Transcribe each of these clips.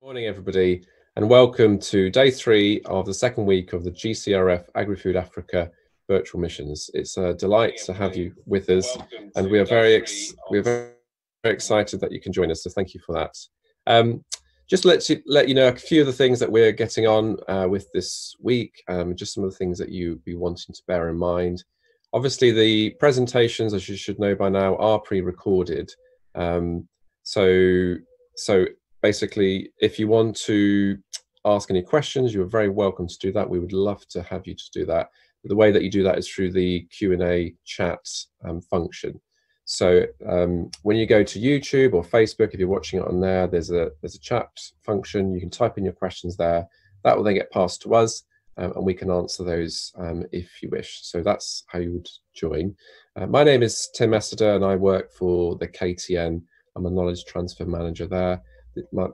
Morning, everybody, and welcome to day 3 of the second week of the GCRF AgriFood Africa virtual missions. It's a delight to have you with us, and we are very excited that you can join us. So thank you for that. Just let you know a few of the things that we're getting on with this week. Just some of the things that you'd be wanting to bear in mind. Obviously, the presentations, as you should know by now, are pre-recorded. So basically, if you want to ask any questions, you're very welcome to do that. We would love to have you to do that. But the way that you do that is through the Q&A chat function. So when you go to YouTube or Facebook, if you're watching it on there, there's a chat function. You can type in your questions there. That will then get passed to us, and we can answer those if you wish. So that's how you would join. My name is Tim Esseder, and I work for the KTN. I'm a knowledge transfer manager there. My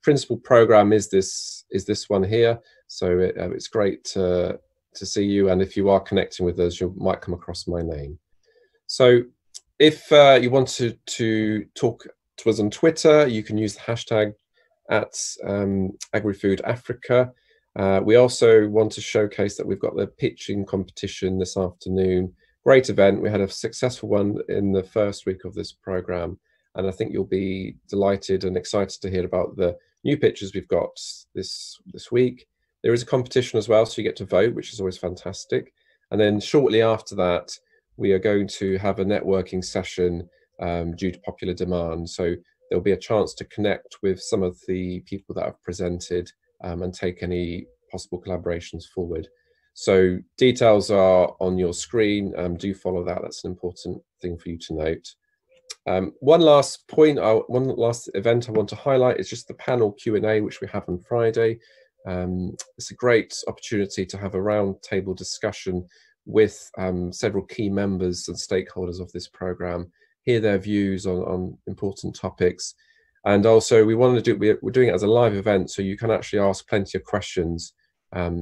principal program is this one here, so it's great to see you, and if you are connecting with us, you might come across my name. So if you want to talk to us on Twitter, you can use the hashtag at AgriFood Africa. We also want to showcase that we've got the pitching competition this afternoon. Great event. We had a successful one in the first week of this program, and I think you'll be delighted and excited to hear about the new pictures we've got this week. There is a competition as well, so you get to vote, which is always fantastic. And then shortly after that, we are going to have a networking session due to popular demand. So there'll be a chance to connect with some of the people that have presented and take any possible collaborations forward. So details are on your screen. Do follow that. That's an important thing for you to note. One last point, one last event I want to highlight is just the panel Q&A, which we have on Friday. It's a great opportunity to have a round table discussion with several key members and stakeholders of this program, hear their views on important topics. And also we want to we're doing it as a live event, so you can actually ask plenty of questions.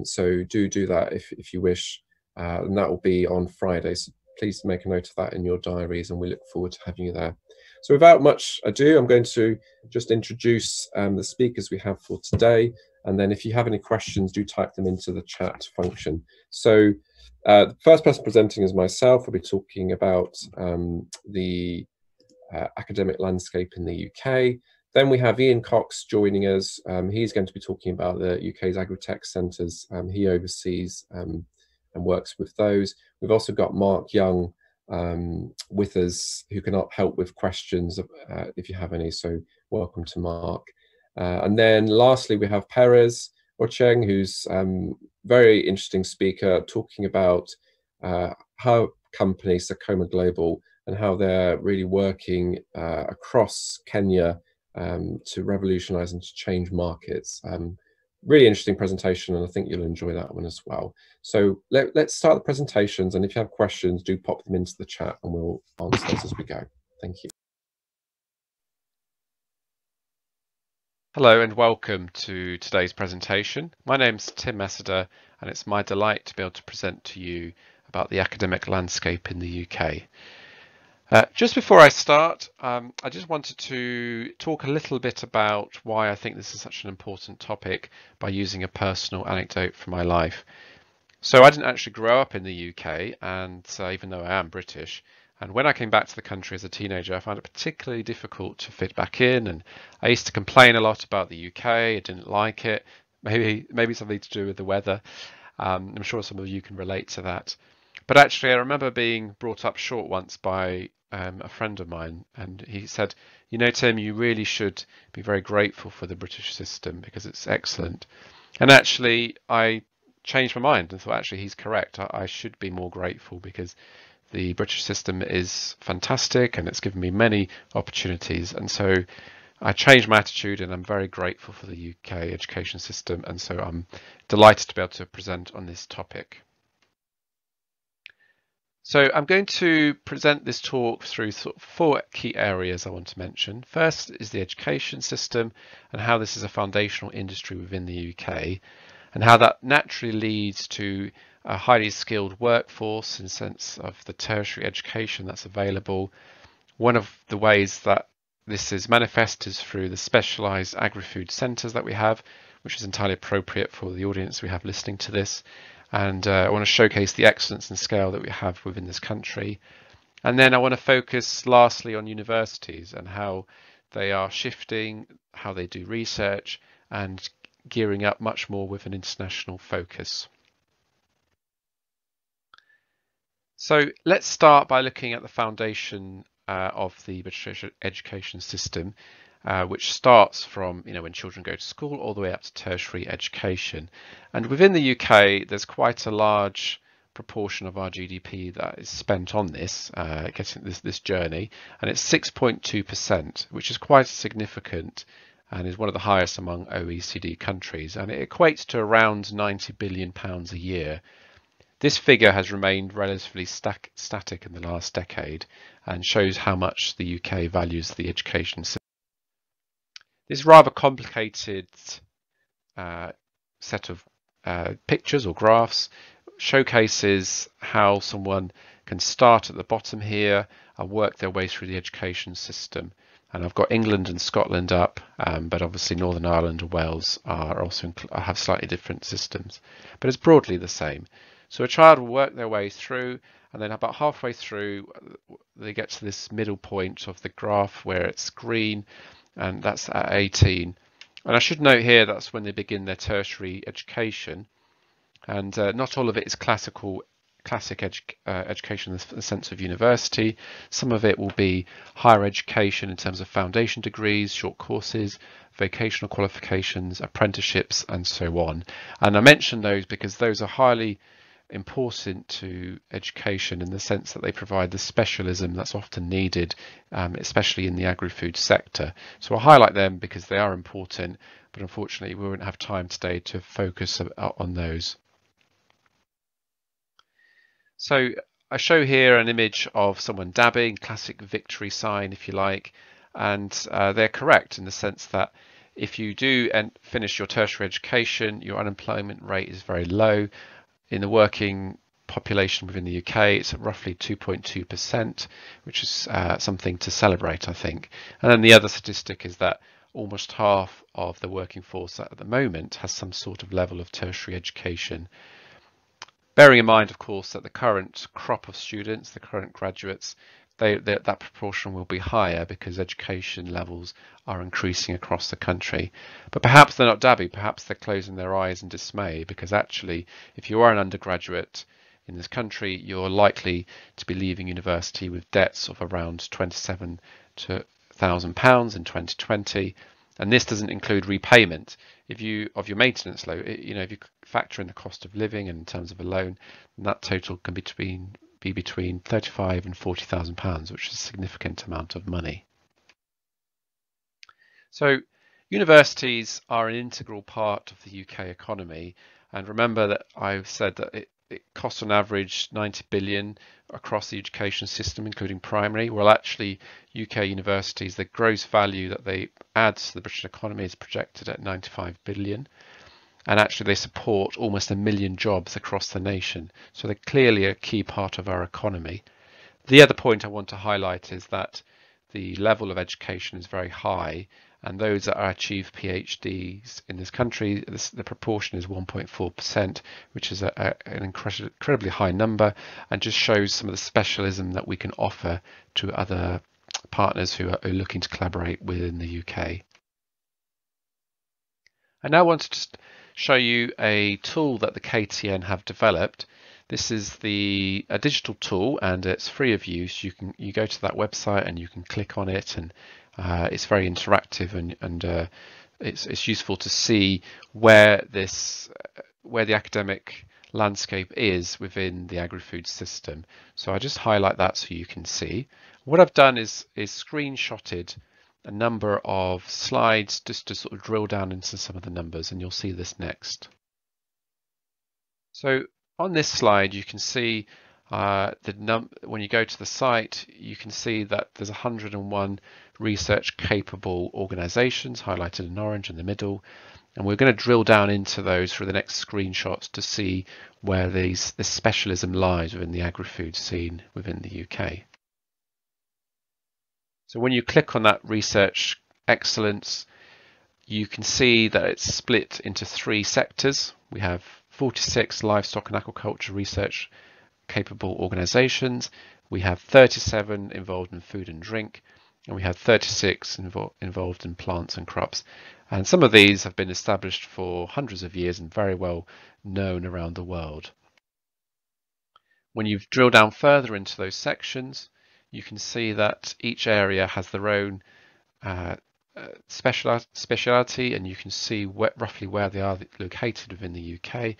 So do that if you wish, and that will be on Friday. So please make a note of that in your diaries, and we look forward to having you there. So without much ado, I'm going to just introduce the speakers we have for today. And then if you have any questions, do type them into the chat function. So the first person presenting is myself. I'll be talking about the academic landscape in the UK. Then we have Ian Cox joining us. He's going to be talking about the UK's agri-tech centres. He oversees and works with those. We've also got Mark Young with us, who can help with questions if you have any, so welcome to Mark. And then lastly, we have Perez Ocheng, who's very interesting speaker, talking about how company Sakoma Global and how they're really working across Kenya to revolutionize and to change markets. Really interesting presentation, and I think you'll enjoy that one as well. So let's start the presentations, and if you have questions, do pop them into the chat and we'll answer those as we go. Thank you. Hello and welcome to today's presentation. My name's Tim Esseder, and it's my delight to be able to present to you about the academic landscape in the UK. Just before I start, I just wanted to talk a little bit about why I think this is such an important topic by using a personal anecdote from my life. So I didn't actually grow up in the UK, and even though I am British, and when I came back to the country as a teenager, I found it particularly difficult to fit back in, and I used to complain a lot about the UK. I didn't like it. Maybe something to do with the weather. I'm sure some of you can relate to that. But actually, I remember being brought up short once by a friend of mine, and he said, "You know, Tim, you really should be very grateful for the British system because it's excellent." And actually, I changed my mind and thought, actually, he's correct. I should be more grateful because the British system is fantastic and it's given me many opportunities. And so I changed my attitude, and I'm very grateful for the UK education system. And so I'm delighted to be able to present on this topic. So I'm going to present this talk through 4 key areas I want to mention. First is the education system and how this is a foundational industry within the UK, and how that naturally leads to a highly skilled workforce in the sense of the tertiary education that's available. One of the ways that This is manifested through the specialised agri-food centres that we have, which is entirely appropriate for the audience we have listening to this. And I want to showcase the excellence and scale that we have within this country. And then I want to focus lastly on universities and how they are shifting, how they do research and gearing up much more with an international focus. So let's start by looking at the foundation of the British education system, which starts from when children go to school all the way up to tertiary education. And within the UK, there's quite a large proportion of our GDP that is spent on this, getting this journey, and it's 6.2%, which is quite significant and is one of the highest among OECD countries, and it equates to around £90 billion a year. This figure has remained relatively static in the last decade and shows how much the UK values the education system. This rather complicated set of pictures or graphs showcases how someone can start at the bottom here and work their way through the education system. And I've got England and Scotland up, but obviously Northern Ireland and Wales are also have slightly different systems, but it's broadly the same. So a child will work their way through, and then about halfway through they get to this middle point of the graph where it's green, and that's at 18. And I should note here that's when they begin their tertiary education, and not all of it is classic education in the sense of university. Some of it will be higher education in terms of foundation degrees, short courses, vocational qualifications, apprenticeships, and so on. And I mention those because those are highly important to education in the sense that they provide the specialism that's often needed, especially in the agri-food sector. So I'll highlight them because they are important, but unfortunately we won't have time today to focus on those. So I show here an image of someone dabbing, classic victory sign if you like, and they're correct in the sense that if you do finish your tertiary education, your unemployment rate is very low. In the working population within the UK, it's at roughly 2.2%, which is something to celebrate, I think. And then the other statistic is that almost half of the working force at the moment has some sort of level of tertiary education. Bearing in mind, of course, that the current crop of students, the current graduates, that proportion will be higher because education levels are increasing across the country. But perhaps they're not dabbing, perhaps they're closing their eyes in dismay, because actually, if you are an undergraduate in this country, you're likely to be leaving university with debts of around £27,000 in 2020. And this doesn't include repayment of your maintenance loan. If you factor in the cost of living and in terms of a loan, then that total can be between £35,000 and £40,000, which is a significant amount of money. So universities are an integral part of the UK economy, and remember that I've said that it costs on average 90 billion across the education system, including primary. Well, actually, UK universities, the gross value that they add to the British economy is projected at 95 billion. And actually, they support almost 1 million jobs across the nation. So they're clearly a key part of our economy. The other point I want to highlight is that the level of education is very high, and those that achieve PhDs in this country, the proportion is 1.4%, which is an incredibly high number, and just shows some of the specialism that we can offer to other partners who are looking to collaborate within the UK. I now want to just show you a tool that the KTN have developed. This is a digital tool, and it's free of use. You go to that website and you can click on it, and it's very interactive, and it's useful to see where the academic landscape is within the agri-food system. So I just highlight that so you can see. What I've done is screenshotted a number of slides just to sort of drill down into some of the numbers, and you'll see this next. So on this slide, you can see when you go to the site, you can see that there's 101 research capable organizations highlighted in orange in the middle, and we're going to drill down into those for the next screenshots to see where this specialism lies within the agri-food scene within the UK. So when you click on that research excellence, you can see that it's split into 3 sectors. We have 46 livestock and aquaculture research capable organisations. We have 37 involved in food and drink, and we have 36 involved in plants and crops. And some of these have been established for hundreds of years and very well known around the world. When you drill down further into those sections, you can see that each area has their own speciality, and you can see roughly where they are located within the UK.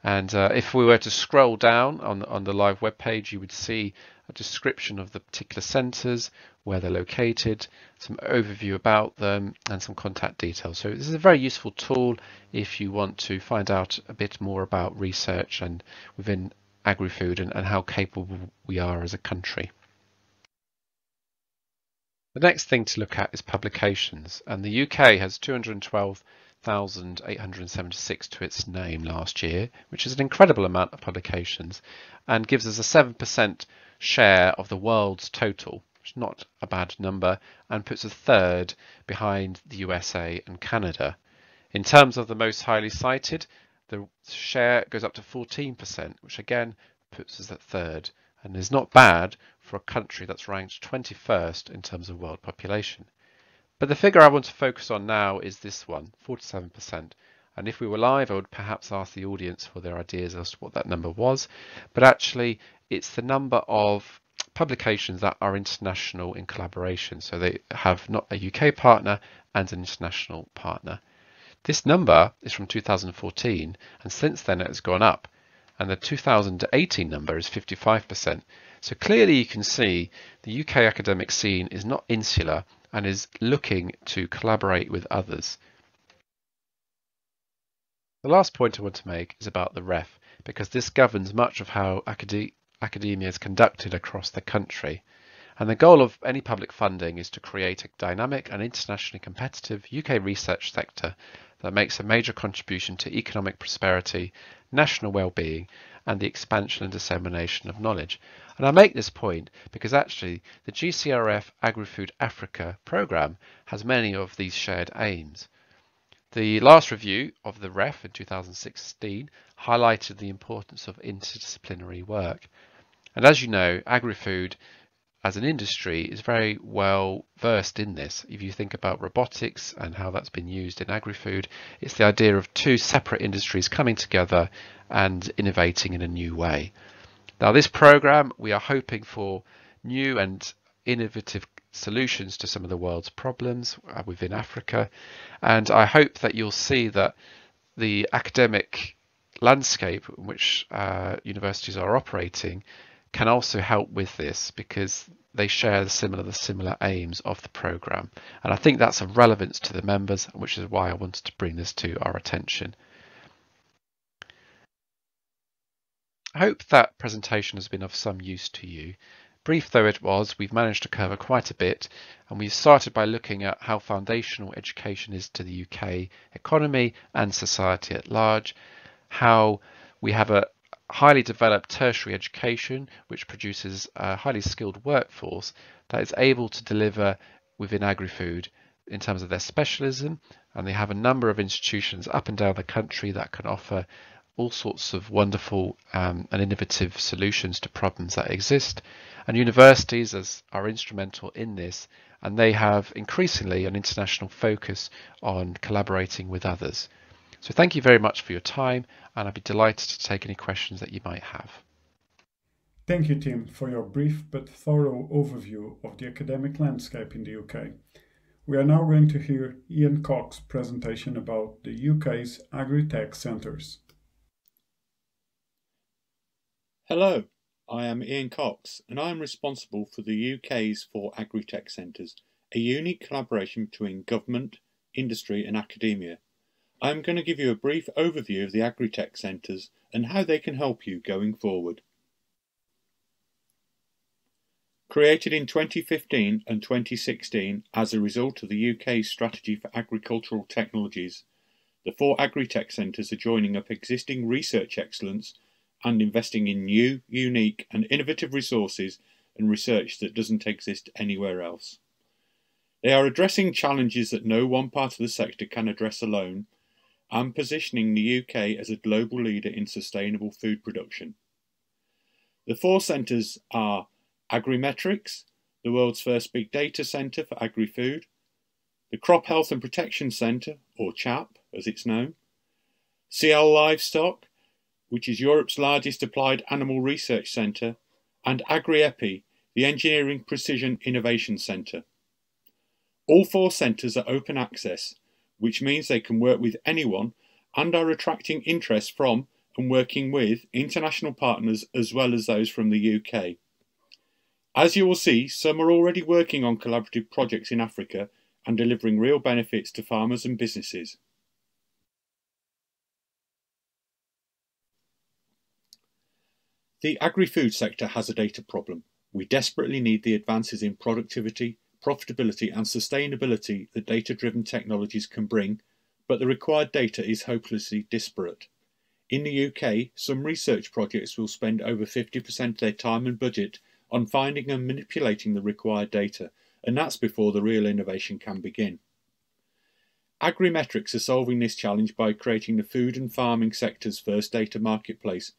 And if we were to scroll down on the live web page, you would see a description of the particular centres, where they're located, some overview about them, and some contact details. So this is a very useful tool if you want to find out a bit more about research and within agri-food and how capable we are as a country. The next thing to look at is publications, and the UK has 212,876 to its name last year, which is an incredible amount of publications and gives us a 7% share of the world's total, which is not a bad number, and puts us 3rd behind the USA and Canada. In terms of the most highly cited, the share goes up to 14%, which again puts us at 3rd, and is not bad for a country that's ranked 21st in terms of world population. But the figure I want to focus on now is this one, 47%. And if we were live, I would perhaps ask the audience for their ideas as to what that number was. But actually, it's the number of publications that are international in collaboration. So they have not a UK partner and an international partner. This number is from 2014, and since then it has gone up. And the 2018 number is 55%. So clearly you can see the UK academic scene is not insular and is looking to collaborate with others. The last point I want to make is about the REF, because this governs much of how academia is conducted across the country. And the goal of any public funding is to create a dynamic and internationally competitive UK research sector that makes a major contribution to economic prosperity, national well-being, and the expansion and dissemination of knowledge. And I make this point because actually the GCRF AgriFood Africa Programme has many of these shared aims. The last review of the REF in 2016 highlighted the importance of interdisciplinary work. And as you know, agri-food as an industry is very well versed in this. If you think about robotics and how that's been used in agri-food, it's the idea of 2 separate industries coming together and innovating in a new way. Now this programme, we are hoping for new and innovative solutions to some of the world's problems within Africa, and I hope that you'll see that the academic landscape in which universities are operating can also help with this, because they share the similar aims of the programme, and I think that's of relevance to the members, which is why I wanted to bring this to our attention. I hope that presentation has been of some use to you. Brief though it was, we've managed to cover quite a bit, and we've started by looking at how foundational education is to the UK economy and society at large, how we have a highly developed tertiary education which produces a highly skilled workforce that is able to deliver within agri-food in terms of their specialism, and they have a number of institutions up and down the country that can offer all sorts of wonderful and innovative solutions to problems that exist, and universities are instrumental in this, and they have increasingly an international focus on collaborating with others. So thank you very much for your time, and I'd be delighted to take any questions that you might have. Thank you, Tim, for your brief but thorough overview of the academic landscape in the UK. We are now going to hear Ian Cox's presentation about the UK's agri-tech centres. Hello, I am Ian Cox, and I am responsible for the UK's 4 agri-tech centres, a unique collaboration between government, industry and academia. I am going to give you a brief overview of the agri-tech centres and how they can help you going forward. Created in 2015 and 2016 as a result of the UK's strategy for agricultural technologies, the 4 agri-tech centres are joining up existing research excellence and investing in new, unique and innovative resources and research that doesn't exist anywhere else. They are addressing challenges that no one part of the sector can address alone and positioning the UK as a global leader in sustainable food production. The 4 centres are Agrimetrics, the world's first big data centre for agri-food, the Crop Health and Protection Centre, or CHAP as it's known, CL Livestock, which is Europe's largest applied animal research centre, and AgriEpi, the Engineering Precision Innovation Centre. All 4 centres are open access, which means they can work with anyone and are attracting interest from and working with international partners as well as those from the UK. As you will see, some are already working on collaborative projects in Africa and delivering real benefits to farmers and businesses. The agri-food sector has a data problem. We desperately need the advances in productivity, profitability and sustainability that data-driven technologies can bring, but the required data is hopelessly disparate. In the UK, some research projects will spend over 50% of their time and budget on finding and manipulating the required data, and that's before the real innovation can begin. Agrimetrics are solving this challenge by creating the food and farming sector's first data marketplace,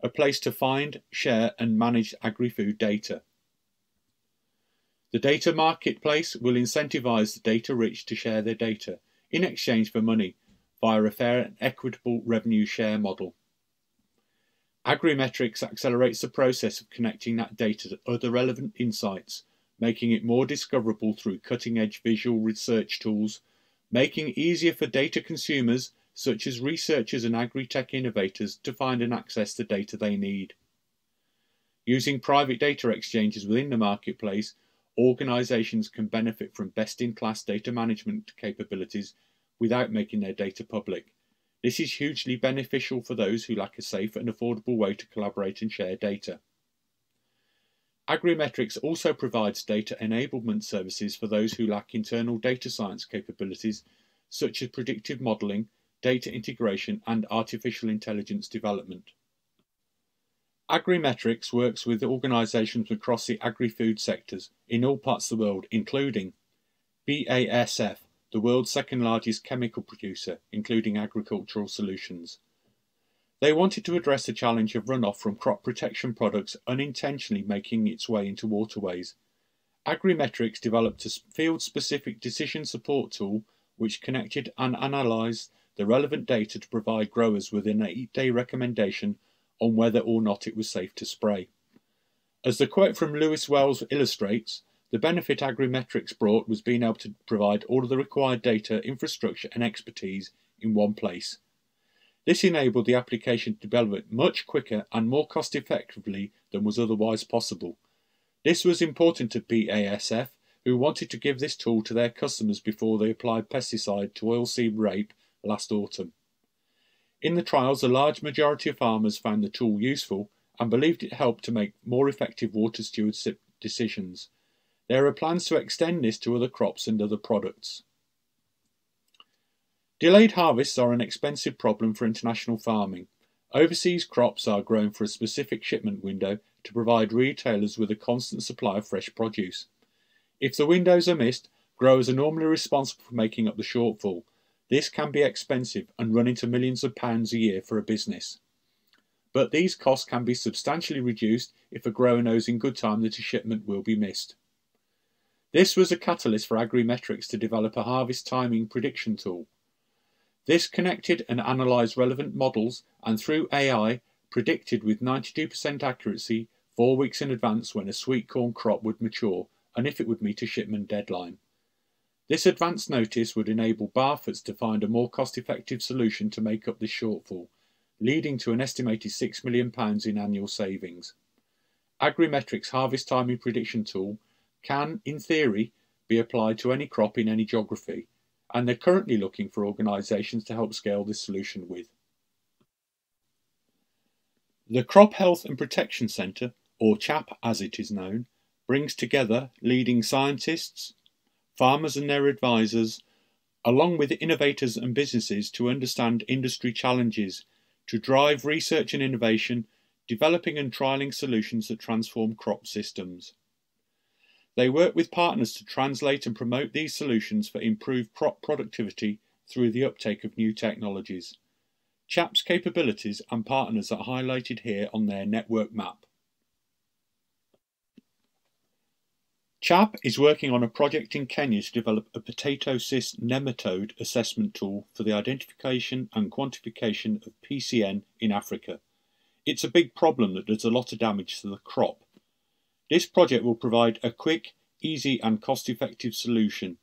a place to find, share and manage agri-food data. The data marketplace will incentivise the data-rich to share their data in exchange for money via a fair and equitable revenue share model. Agrimetrics accelerates the process of connecting that data to other relevant insights, making it more discoverable through cutting-edge visual research tools, making it easier for data consumers such as researchers and agri-tech innovators to find and access the data they need. Using private data exchanges within the marketplace, organisations can benefit from best-in-class data management capabilities without making their data public. This is hugely beneficial for those who lack a safe and affordable way to collaborate and share data. Agrimetrics also provides data enablement services for those who lack internal data science capabilities such as predictive modelling, data integration and artificial intelligence development. Agrimetrics works with organisations across the agri-food sectors in all parts of the world, including BASF, the world's second largest chemical producer, including agricultural solutions. They wanted to address the challenge of runoff from crop protection products unintentionally making its way into waterways. Agrimetrics developed a field-specific decision support tool which connected and analysed the relevant data to provide growers with an 8-day recommendation on whether or not it was safe to spray. As the quote from Lewis Wells illustrates, the benefit Agrimetrics brought was being able to provide all of the required data, infrastructure and expertise in one place. This enabled the application to develop much quicker and more cost effectively than was otherwise possible. This was important to BASF, who wanted to give this tool to their customers before they applied pesticide to oilseed rape last autumn. In the trials, a large majority of farmers found the tool useful and believed it helped to make more effective water stewardship decisions. There are plans to extend this to other crops and other products. Delayed harvests are an expensive problem for international farming. Overseas crops are grown for a specific shipment window to provide retailers with a constant supply of fresh produce. If the windows are missed, growers are normally responsible for making up the shortfall. This can be expensive and run into millions of pounds a year for a business. But these costs can be substantially reduced if a grower knows in good time that a shipment will be missed. This was a catalyst for Agrimetrics to develop a harvest timing prediction tool. This connected and analysed relevant models and through AI predicted with 92% accuracy 4 weeks in advance when a sweet corn crop would mature and if it would meet a shipment deadline. This advance notice would enable Barfoot's to find a more cost-effective solution to make up this shortfall, leading to an estimated £6 million in annual savings. Agrimetrics' harvest timing prediction tool can, in theory, be applied to any crop in any geography, and they're currently looking for organisations to help scale this solution with. The Crop Health and Protection Centre, or CHAP as it is known, brings together leading scientists, farmers and their advisors, along with innovators and businesses to understand industry challenges, to drive research and innovation, developing and trialling solutions that transform crop systems. They work with partners to translate and promote these solutions for improved crop productivity through the uptake of new technologies. CHAP's capabilities and partners are highlighted here on their network map. CHAP is working on a project in Kenya to develop a potato cyst nematode assessment tool for the identification and quantification of PCN in Africa. It's a big problem that does a lot of damage to the crop. This project will provide a quick, easy and cost-effective solution.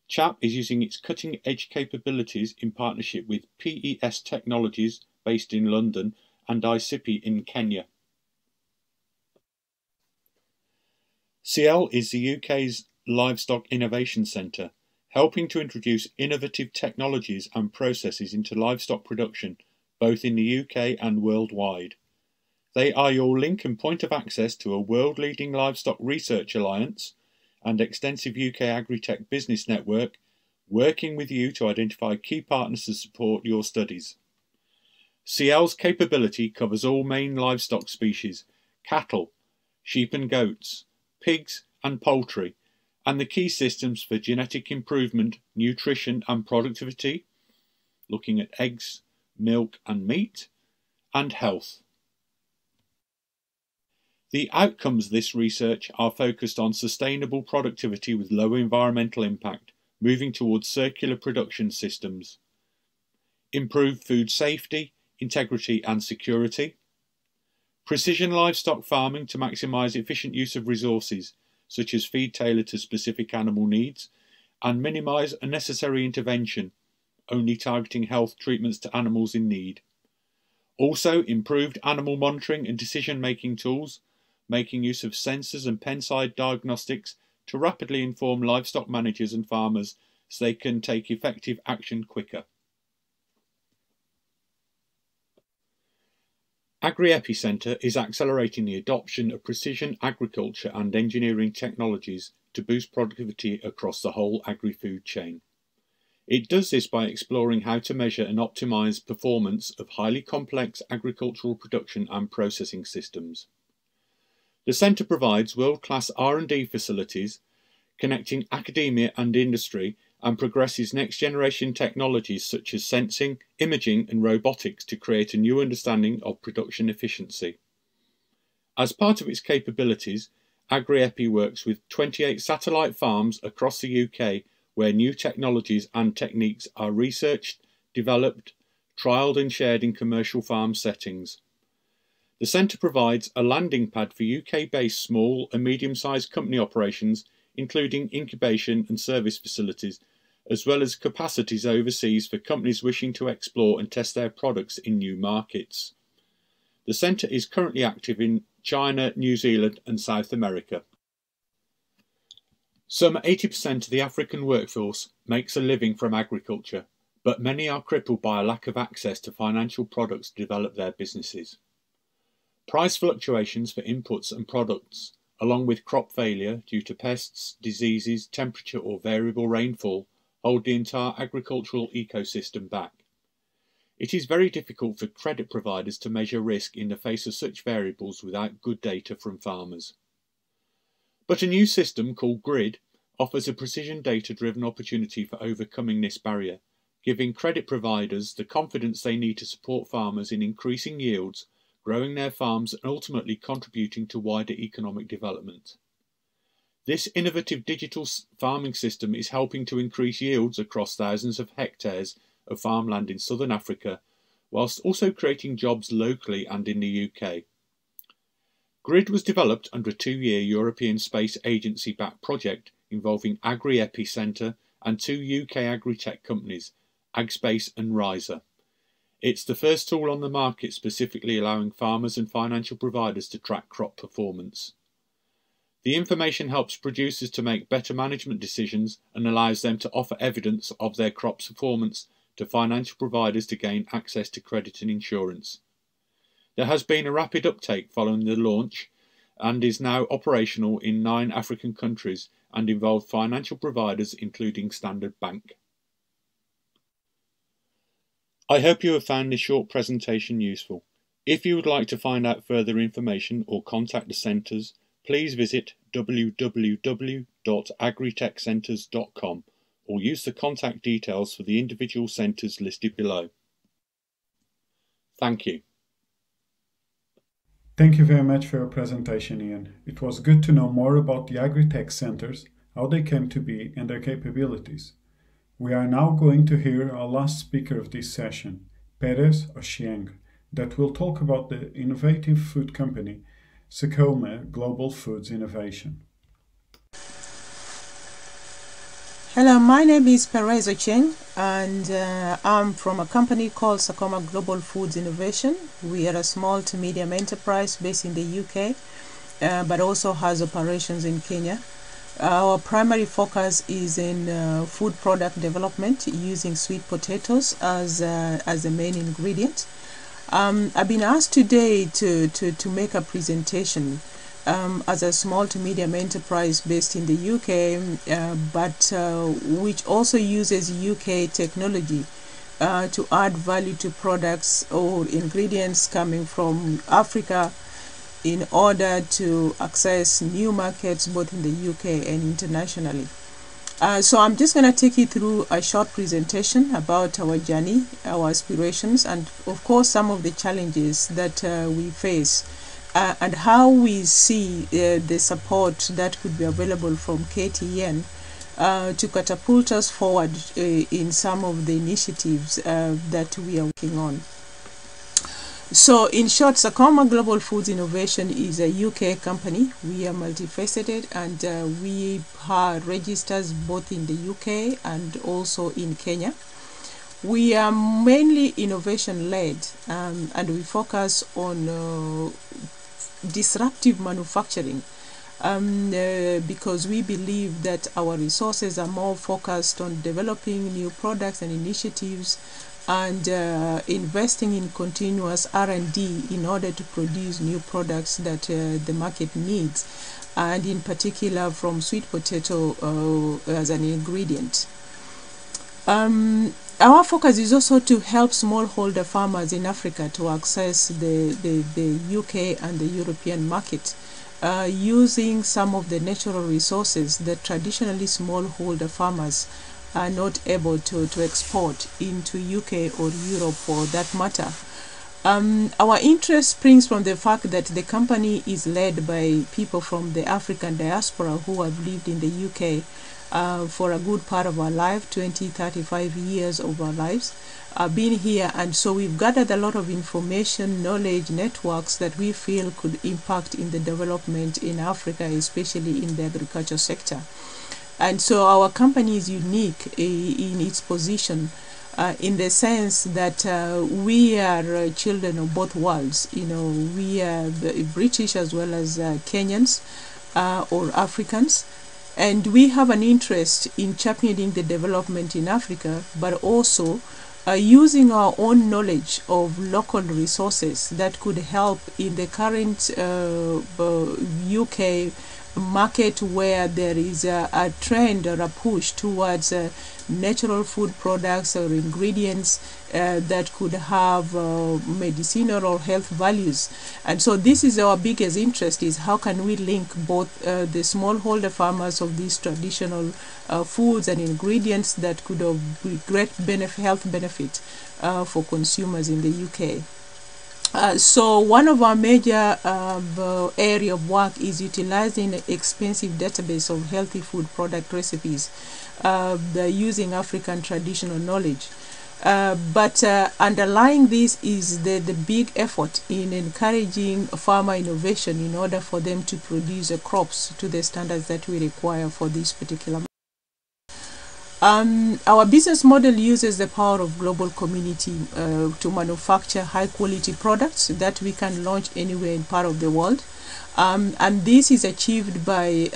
CHAP is using its cutting-edge capabilities in partnership with PES Technologies based in London and ICIPI in Kenya. CL is the UK's Livestock Innovation Centre, helping to introduce innovative technologies and processes into livestock production, both in the UK and worldwide. They are your link and point of access to a world-leading livestock research alliance and extensive UK agri-tech business network, working with you to identify key partners to support your studies. CL's capability covers all main livestock species, cattle, sheep and goats, pigs and poultry, and the key systems for genetic improvement, nutrition and productivity, looking at eggs, milk and meat, and health. The outcomes of this research are focused on sustainable productivity with low environmental impact, moving towards circular production systems, improved food safety, integrity and security, precision livestock farming to maximise efficient use of resources, such as feed tailored to specific animal needs, and minimise unnecessary intervention, only targeting health treatments to animals in need. Also, improved animal monitoring and decision-making tools, making use of sensors and pen-side diagnostics to rapidly inform livestock managers and farmers so they can take effective action quicker. AgriEpicentre is accelerating the adoption of precision agriculture and engineering technologies to boost productivity across the whole agri-food chain. It does this by exploring how to measure and optimise performance of highly complex agricultural production and processing systems. The centre provides world-class R&D facilities, connecting academia and industry, and progresses next-generation technologies such as sensing, imaging and robotics to create a new understanding of production efficiency. As part of its capabilities, AgriEpi works with 28 satellite farms across the UK where new technologies and techniques are researched, developed, trialled and shared in commercial farm settings. The centre provides a landing pad for UK-based small and medium-sized company operations, including incubation and service facilities, as well as capacities overseas for companies wishing to explore and test their products in new markets. The centre is currently active in China, New Zealand and South America. Some 80% of the African workforce makes a living from agriculture, but many are crippled by a lack of access to financial products to develop their businesses. Price fluctuations for inputs and products, along with crop failure due to pests, diseases, temperature or variable rainfall, hold the entire agricultural ecosystem back. It is very difficult for credit providers to measure risk in the face of such variables without good data from farmers. But a new system called GRID offers a precision data-driven opportunity for overcoming this barrier, giving credit providers the confidence they need to support farmers in increasing yields, growing their farms and ultimately contributing to wider economic development. This innovative digital farming system is helping to increase yields across thousands of hectares of farmland in southern Africa, whilst also creating jobs locally and in the UK. GRID was developed under a 2-year European Space Agency-backed project involving AgriEpicentre and 2 UK agri-tech companies, AgSpace and Riser. It's the first tool on the market specifically allowing farmers and financial providers to track crop performance. The information helps producers to make better management decisions and allows them to offer evidence of their crop's performance to financial providers to gain access to credit and insurance. There has been a rapid uptake following the launch and is now operational in 9 African countries and involves financial providers including Standard Bank. I hope you have found this short presentation useful. If you would like to find out further information or contact the centres, please visit www.agritechcenters.com or use the contact details for the individual centres listed below. Thank you. Thank you very much for your presentation, Ian. It was good to know more about the Agritech Centres, how they came to be, and their capabilities. We are now going to hear our last speaker of this session, Perez Ochieng, that will talk about the innovative food company, Sakoma Global Foods Innovation. Hello, my name is Perez Ochieng, and I'm from a company called Sakoma Global Foods Innovation. We are a small to medium enterprise based in the UK, but also has operations in Kenya. Our primary focus is in food product development using sweet potatoes as the main ingredient. I've been asked today to make a presentation as a small to medium enterprise based in the UK, but which also uses UK technology to add value to products or ingredients coming from Africa in order to access new markets both in the UK and internationally. So I'm just going to take you through a short presentation about our journey, our aspirations, and of course some of the challenges that we face. And how we see the support that could be available from KTN to catapult us forward in some of the initiatives that we are working on. So in short, Sakoma Global Foods Innovation is a UK company. We are multifaceted, and we are registered both in the UK and also in Kenya. We are mainly innovation-led, and we focus on disruptive manufacturing because we believe that our resources are more focused on developing new products and initiatives and investing in continuous R&D in order to produce new products that the market needs, and in particular from sweet potato as an ingredient. Our focus is also to help smallholder farmers in Africa to access the UK and the European market using some of the natural resources that traditionally smallholder farmers are not able to export into UK or Europe for that matter. Our interest springs from the fact that the company is led by people from the African diaspora who have lived in the UK for a good part of our life, 35 years of our lives, been here, and so we've gathered a lot of information, knowledge, networks that we feel could impact in the development in Africa, especially in the agriculture sector. And so our company is unique in its position in the sense that we are children of both worlds. You know, we are British as well as Kenyans or Africans. And we have an interest in championing the development in Africa, but also using our own knowledge of local resources that could help in the current UK market, where there is a trend or a push towards natural food products or ingredients that could have medicinal or health values. And so this is our biggest interest, is how can we link both the smallholder farmers of these traditional foods and ingredients that could have great health benefit for consumers in the UK. So one of our major area of work is utilizing an expensive database of healthy food product recipes using African traditional knowledge. But underlying this is the big effort in encouraging farmer innovation in order for them to produce crops to the standards that we require for this particular. Our business model uses the power of global community to manufacture high quality products that we can launch anywhere in part of the world. And this is achieved by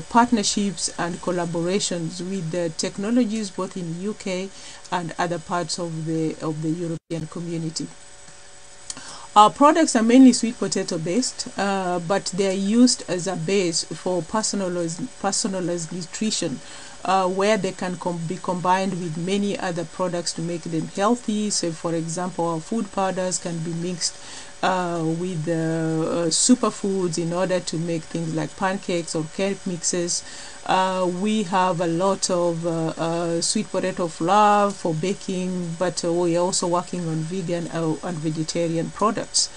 partnerships and collaborations with the technologies both in UK and other parts of the European community. Our products are mainly sweet potato based, but they are used as a base for personalized nutrition, where they can be combined with many other products to make them healthy. So for example, our food powders can be mixed with superfoods in order to make things like pancakes or cake mixes. We have a lot of sweet potato flour for baking, but we are also working on vegan and vegetarian products.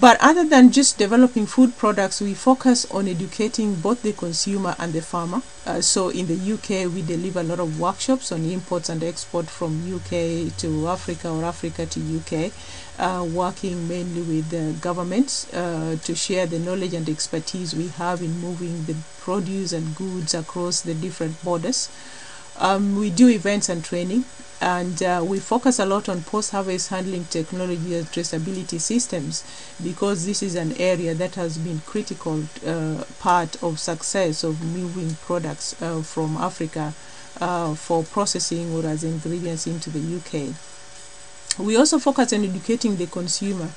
But other than just developing food products, we focus on educating both the consumer and the farmer. So in the UK, we deliver a lot of workshops on imports and export from UK to Africa or Africa to UK, working mainly with governments to share the knowledge and expertise we have in moving the produce and goods across the different borders. We do events and training, and we focus a lot on post-harvest handling technology and traceability systems, because this is an area that has been critical part of success of moving products from Africa for processing or as ingredients into the UK. We also focus on educating the consumer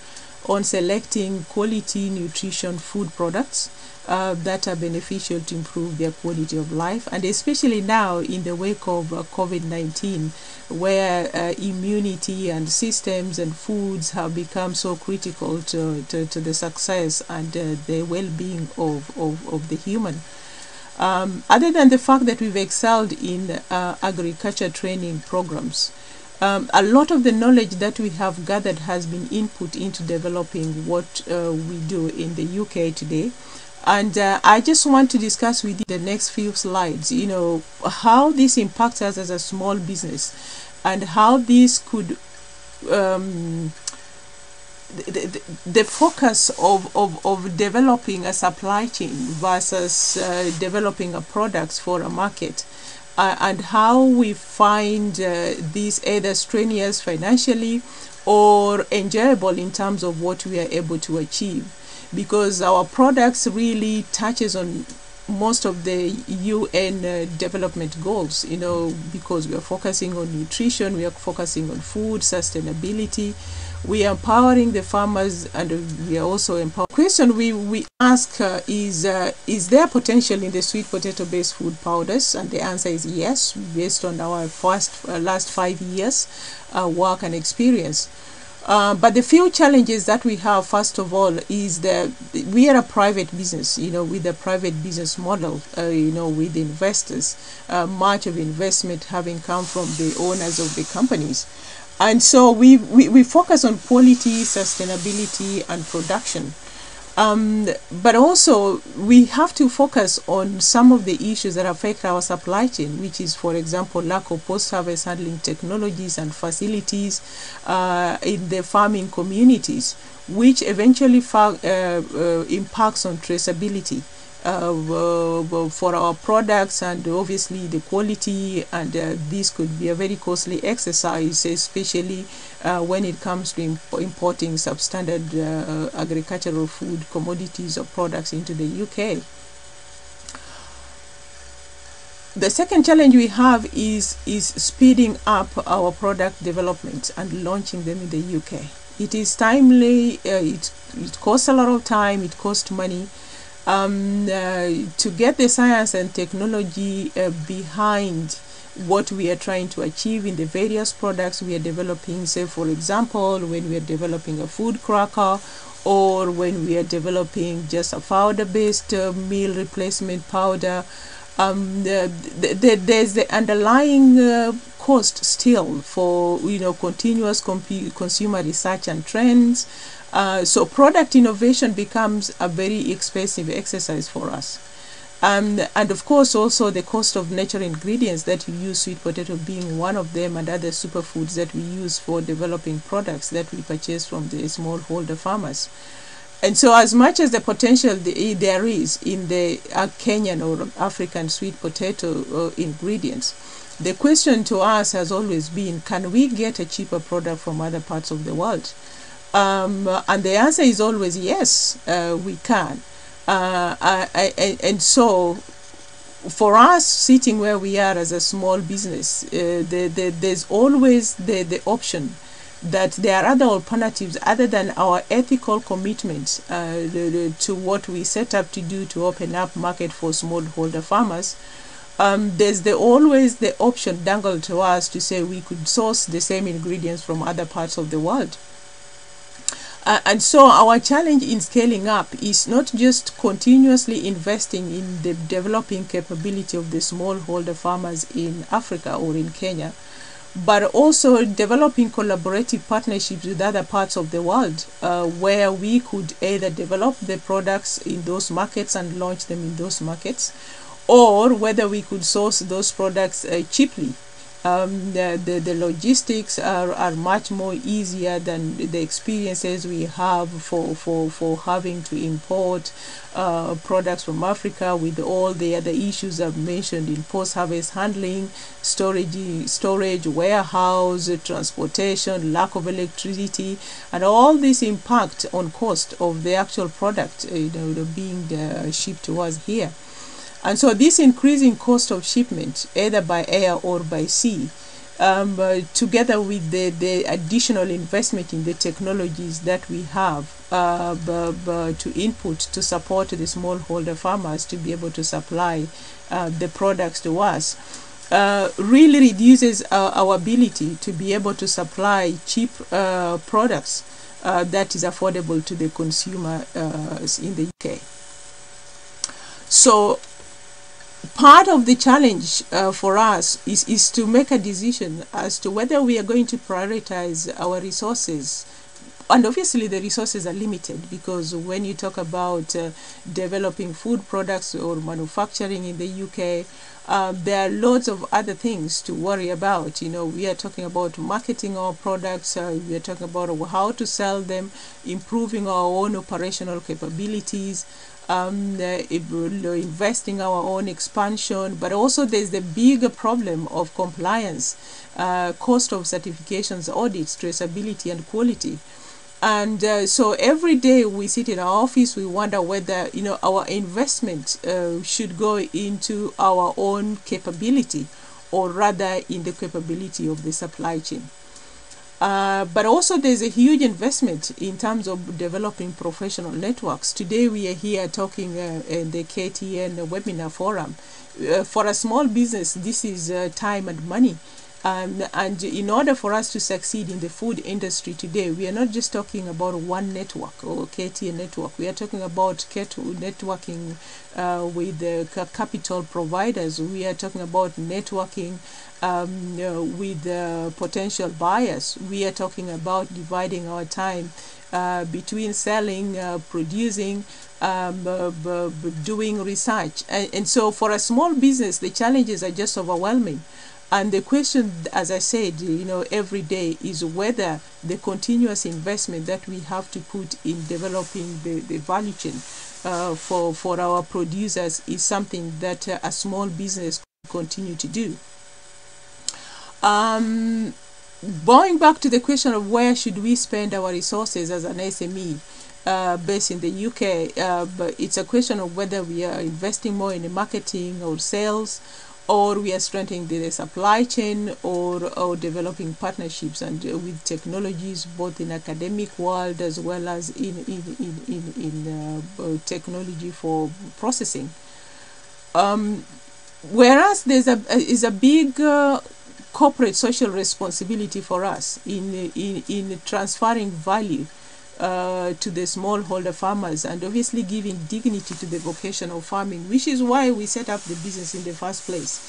on selecting quality nutrition food products that are beneficial to improve their quality of life, and especially now in the wake of COVID-19, where immunity and systems and foods have become so critical to the success and the well-being of the human. Other than the fact that we've excelled in agriculture training programs, a lot of the knowledge that we have gathered has been input into developing what we do in the UK today. And I just want to discuss with you the next few slides, how this impacts us as a small business, and how this could the focus of developing a supply chain versus developing a products for a market, and how we find these either strenuous financially or enjoyable in terms of what we are able to achieve, because our products really touches on most of the UN development goals, because we are focusing on nutrition, we are focusing on food sustainability, we are empowering the farmers, and we are also empowering. The question we ask is there potential in the sweet potato based food powders? And the answer is yes, based on our last 5 years work and experience. But the few challenges that we have, first of all, is that we are a private business, with a private business model, with investors, much of investment having come from the owners of the companies. And so we focus on quality, sustainability, and production. But also we have to focus on some of the issues that affect our supply chain, which is, for example, lack of post-harvest handling technologies and facilities in the farming communities, which eventually impacts on traceability for our products, and obviously the quality, and this could be a very costly exercise, especially when it comes to importing substandard agricultural food commodities or products into the UK. The second challenge we have is speeding up our product development and launching them in the UK. It is timely, it costs a lot of time, it costs money. To get the science and technology behind what we are trying to achieve in the various products we are developing, say for example when we are developing a food cracker, or when we are developing just a powder-based meal replacement powder, there's the underlying cost still for continuous consumer research and trends. So product innovation becomes a very expensive exercise for us. And of course also the cost of natural ingredients that you use, sweet potato being one of them, and other superfoods that we use for developing products that we purchase from the smallholder farmers. And so as much as the potential there is in the Kenyan or African sweet potato ingredients, the question to us has always been, can we get a cheaper product from other parts of the world? And the answer is always yes, we can. And so for us, sitting where we are as a small business, there's always the option that there are other alternatives other than our ethical commitments to what we set up to do to open up market for smallholder farmers. there's always the option dangled to us to say we could source the same ingredients from other parts of the world. And so our challenge in scaling up is not just continuously investing in the developing capability of the smallholder farmers in Africa or in Kenya, but also developing collaborative partnerships with other parts of the world where we could either develop the products in those markets and launch them in those markets, or whether we could source those products cheaply. The logistics are much more easier than the experiences we have for having to import products from Africa, with all the other issues I've mentioned in post-harvest handling, storage, warehouse, transportation, lack of electricity, and all this impact on cost of the actual product being shipped to us here. And so this increasing cost of shipment, either by air or by sea, together with the additional investment in the technologies that we have to input to support the smallholder farmers to be able to supply the products to us, really reduces our ability to be able to supply cheap products that is affordable to the consumer in the UK. So part of the challenge for us is to make a decision as to whether we are going to prioritize our resources. And obviously the resources are limited, because when you talk about developing food products or manufacturing in the UK, there are loads of other things to worry about. We are talking about marketing our products, we are talking about how to sell them, improving our own operational capabilities, investing our own expansion, but also there's the bigger problem of compliance, cost of certifications, audits, traceability, and quality. And so every day we sit in our office, we wonder whether our investment should go into our own capability, or rather in the capability of the supply chain. But also there's a huge investment in terms of developing professional networks. Today we are here talking in the KTN webinar forum. For a small business, this is time and money. And in order for us to succeed in the food industry today, we are not just talking about one network or KTN network. We are talking about networking with the capital providers. We are talking about networking with potential buyers. We are talking about dividing our time between selling, producing, doing research. And so for a small business, the challenges are just overwhelming. And the question, as I said, every day is whether the continuous investment that we have to put in developing the value chain for our producers is something that a small business can continue to do. Going back to the question of where should we spend our resources as an SME based in the UK, but it's a question of whether we are investing more in the marketing or sales, or we are strengthening the supply chain, or developing partnerships and with technologies, both in academic world as well as in technology for processing. Whereas there's a big corporate social responsibility for us in transferring value to the smallholder farmers, and obviously giving dignity to the vocation of farming, which is why we set up the business in the first place.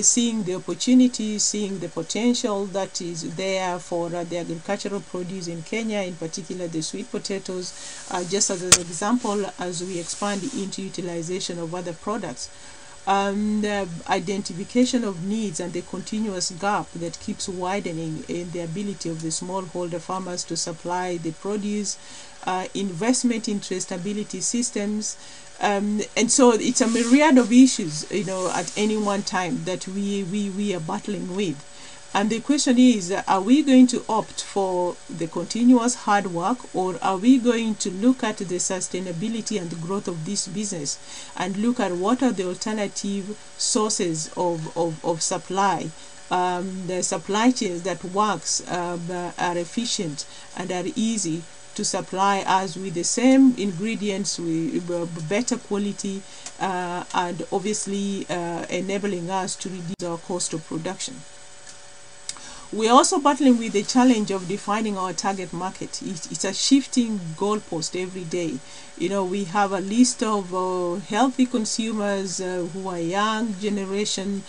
Seeing the opportunity, seeing the potential that is there for the agricultural produce in Kenya, in particular the sweet potatoes, just as an example, as we expand into utilization of other products. The identification of needs and the continuous gap that keeps widening in the ability of the smallholder farmers to supply the produce, investment in traceability systems, and so it's a myriad of issues, at any one time that we are battling with. And the question is, are we going to opt for the continuous hard work, or are we going to look at the sustainability and the growth of this business and look at what are the alternative sources of supply, the supply chains that works, are efficient and are easy to supply us with the same ingredients, with better quality, and obviously enabling us to reduce our cost of production. We're also battling with the challenge of defining our target market. It's a shifting goalpost every day. You know, we have a list of healthy consumers who are young generation,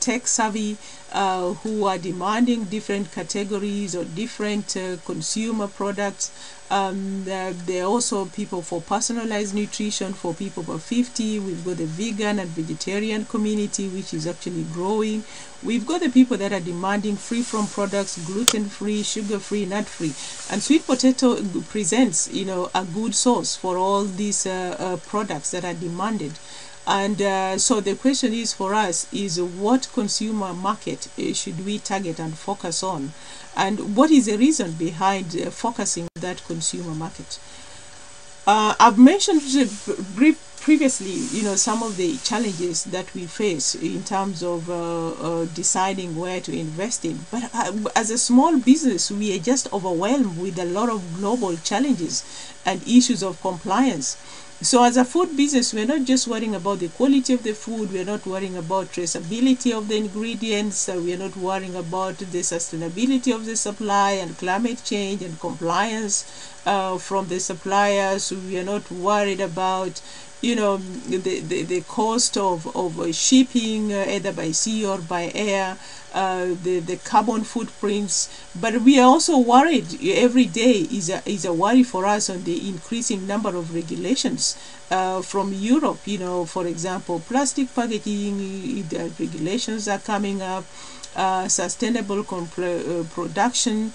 tech savvy, who are demanding different categories or different consumer products. There are also people for personalized nutrition for people over 50. We've got the vegan and vegetarian community, which is actually growing. We've got the people that are demanding free from products, gluten-free, sugar-free, nut-free. And sweet potato presents, you know, a good source for all these products that are demanded. And so the question is for us is what consumer market should we target and focus on? And what is the reason behind focusing on that consumer market? I've mentioned previously, you know, some of the challenges that we face in terms of deciding where to invest in. But as a small business, we are just overwhelmed with a lot of global challenges and issues of compliance. So as a food business, we're not just worrying about the quality of the food, we're not worrying about traceability of the ingredients, we're not worrying about the sustainability of the supply and climate change and compliance from the suppliers. We are not worried about, you know, the cost of shipping either by sea or by air, the carbon footprints. But we are also worried every day is a worry for us on the increasing number of regulations from Europe. You know, for example, plastic packaging, the regulations are coming up. Sustainable production.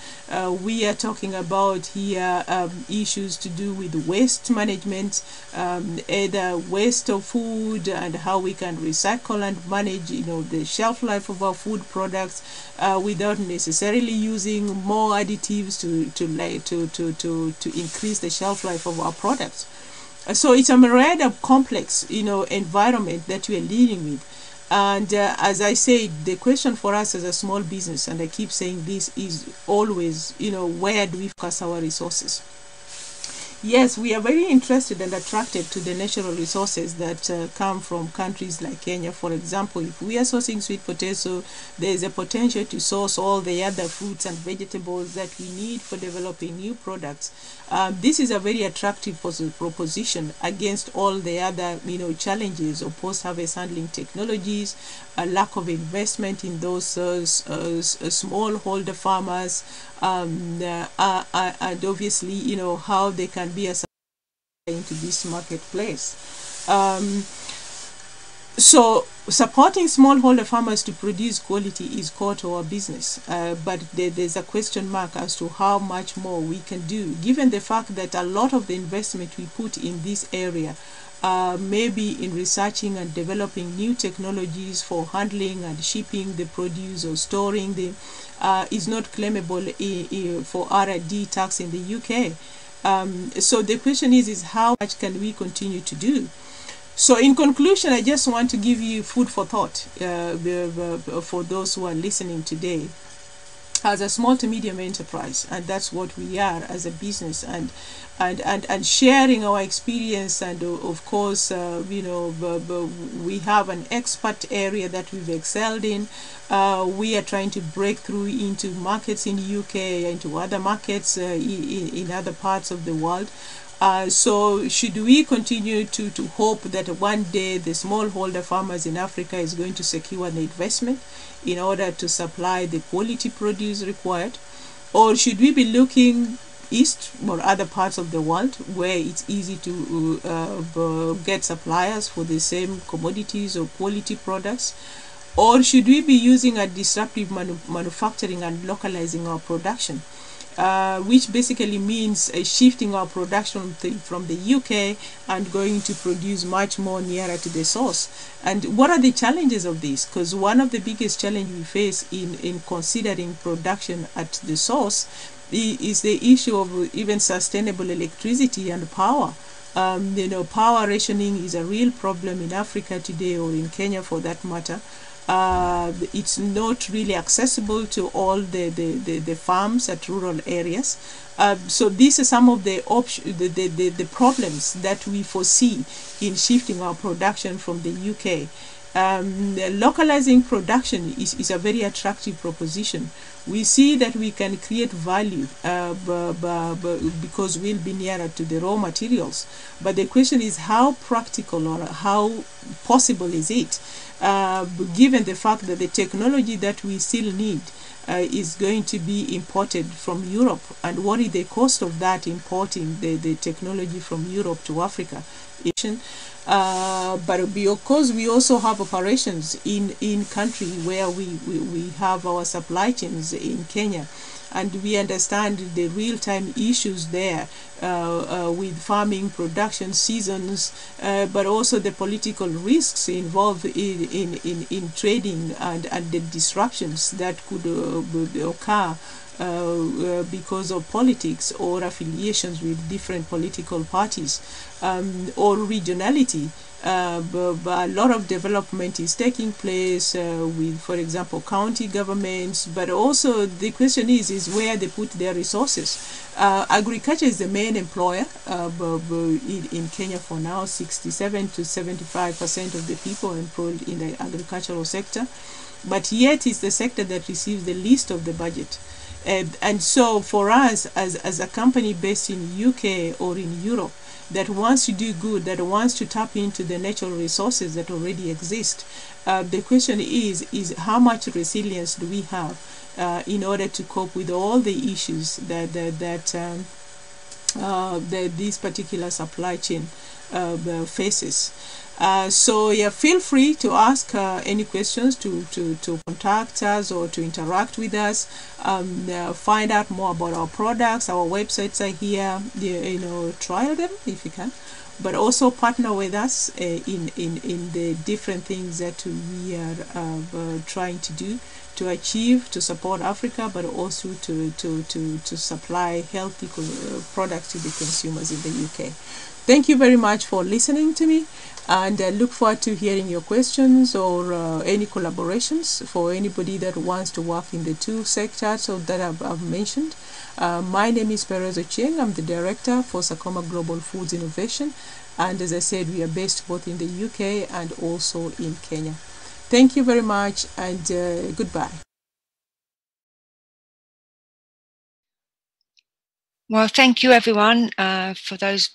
We are talking about here issues to do with waste management, either waste of food and how we can recycle and manage, you know, the shelf life of our food products without necessarily using more additives to increase the shelf life of our products. So it's a myriad of complex, you know, environment that we are dealing with. And as I said, the question for us as a small business, and I keep saying this, is always, you know, where do we focus our resources? Yes, we are very interested and attracted to the natural resources that come from countries like Kenya. For example, if we are sourcing sweet potato, there is a potential to source all the other fruits and vegetables that we need for developing new products. This is a very attractive proposition against all the other, you know, challenges of post-harvest handling technologies, a lack of investment in those smallholder farmers, and obviously, you know, how they can be a into this marketplace. So supporting smallholder farmers to produce quality is core to our business, but there's a question mark as to how much more we can do, given the fact that a lot of the investment we put in this area maybe in researching and developing new technologies for handling and shipping the produce or storing them is not claimable for R&D tax in the UK. So the question is how much can we continue to do? So in conclusion, I just want to give you food for thought for those who are listening today. As a small to medium enterprise, and that's what we are as a business, and sharing our experience, and of course, you know, we have an expert area that we've excelled in. We are trying to break through into markets in the UK, into other markets in other parts of the world. So should we continue to hope that one day the smallholder farmers in Africa is going to secure an investment in order to supply the quality produce required? Or should we be looking east or other parts of the world where it's easy to get suppliers for the same commodities or quality products? Or should we be using a disruptive manufacturing and localizing our production? Which basically means shifting our production from the UK and going to produce much more nearer to the source. And what are the challenges of this? Because one of the biggest challenges we face in considering production at the source is the issue of even sustainable electricity and power. You know, power rationing is a real problem in Africa today, or in Kenya for that matter. It's not really accessible to all the farms at rural areas. So these are some of the problems that we foresee in shifting our production from the UK. Localizing production is a very attractive proposition. We see that we can create value because we'll be nearer to the raw materials. But the question is how practical or how possible is it, given the fact that the technology that we still need is going to be imported from Europe, and what is the cost of that, importing the technology from Europe to Africa? But because we also have operations in country where we have our supply chains in Kenya, and we understand the real-time issues there with farming, production, seasons, but also the political risks involved in trading and the disruptions that could occur because of politics or affiliations with different political parties, or regionality. But a lot of development is taking place with, for example, county governments, but also the question is where they put their resources. Agriculture is the main employer in Kenya for now. 67 to 75% of the people employed in the agricultural sector, but yet it's the sector that receives the least of the budget. And so for us as a company based in UK or in Europe that wants to do good, that wants to tap into the natural resources that already exist, the question is how much resilience do we have in order to cope with all the issues that this particular supply chain faces. So yeah, feel free to ask any questions, to contact us or to interact with us, find out more about our products. Our websites are here, trial them if you can, but also partner with us in the different things that we are trying to do to achieve, to support Africa, but also to supply healthy products to the consumers in the UK. Thank you very much for listening to me, and I look forward to hearing your questions or any collaborations for anybody that wants to work in the two sectors that I've mentioned. My name is Perez Ochieng. I'm the Director for Sakoma Global Foods Innovation, and as I said, we are based both in the UK and also in Kenya. Thank you very much, and goodbye. Well, thank you everyone for those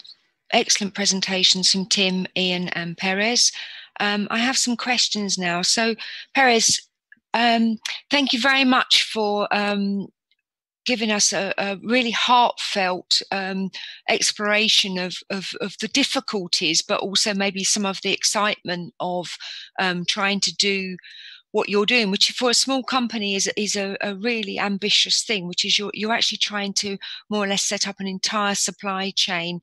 excellent presentations from Tim, Ian and Perez. I have some questions now. So Perez, thank you very much for giving us a really heartfelt exploration of the difficulties, but also maybe some of the excitement of trying to do what you're doing, which for a small company is a really ambitious thing, which is you're actually trying to more or less set up an entire supply chain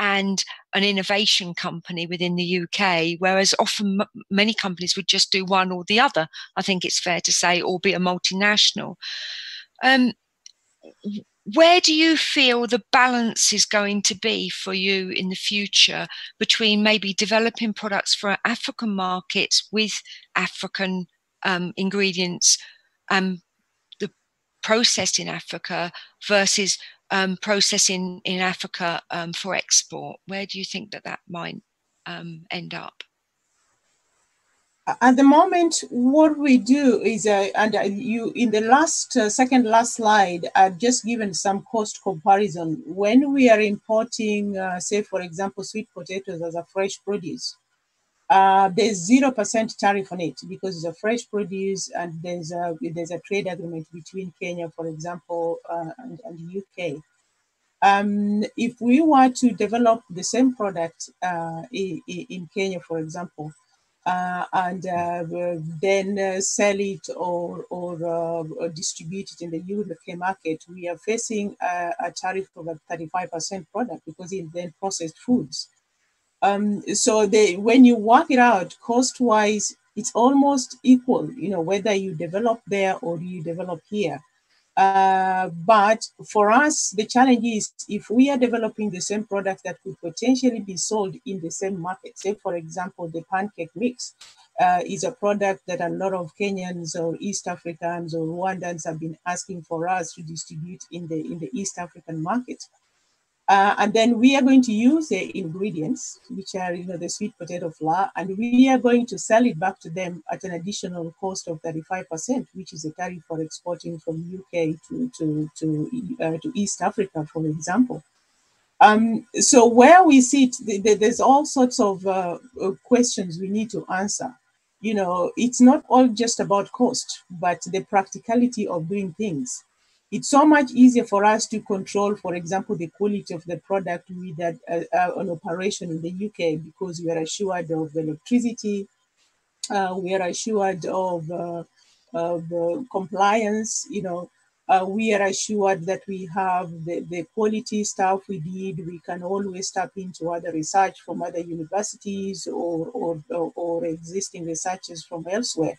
and an innovation company within the UK, whereas often many companies would just do one or the other, I think it's fair to say, or be a multinational. Where do you feel the balance is going to be for you in the future between maybe developing products for African markets with African ingredients, the processed in Africa versus processing in Africa for export? Where do you think that might end up? At the moment, what we do is, and you in the second last slide, I've just given some cost comparison. When we are importing, say for example, sweet potatoes as a fresh produce, there's 0% tariff on it because it's a fresh produce, and there's a trade agreement between Kenya, for example, and the UK. If we were to develop the same product in Kenya, for example, and then sell it or distribute it in the UK market, we are facing a tariff of a 35% product because it's then processed foods. So when you work it out cost-wise, it's almost equal, whether you develop there or you develop here. But for us, the challenge is if we are developing the same product that could potentially be sold in the same market, say, for example, the pancake mix, is a product that a lot of Kenyans or East Africans or Rwandans have been asking for us to distribute in the East African market. And then we are going to use the ingredients, which are, the sweet potato flour, and we are going to sell it back to them at an additional cost of 35%, which is a tariff for exporting from UK to East Africa, for example. So where we sit, there's all sorts of questions we need to answer. It's not all just about cost, but the practicality of doing things. It's so much easier for us to control, for example, the quality of the product with an operation in the UK, because we are assured of electricity, we are assured of compliance, we are assured that we have the quality stuff we need. We can always tap into other research from other universities or existing researchers from elsewhere.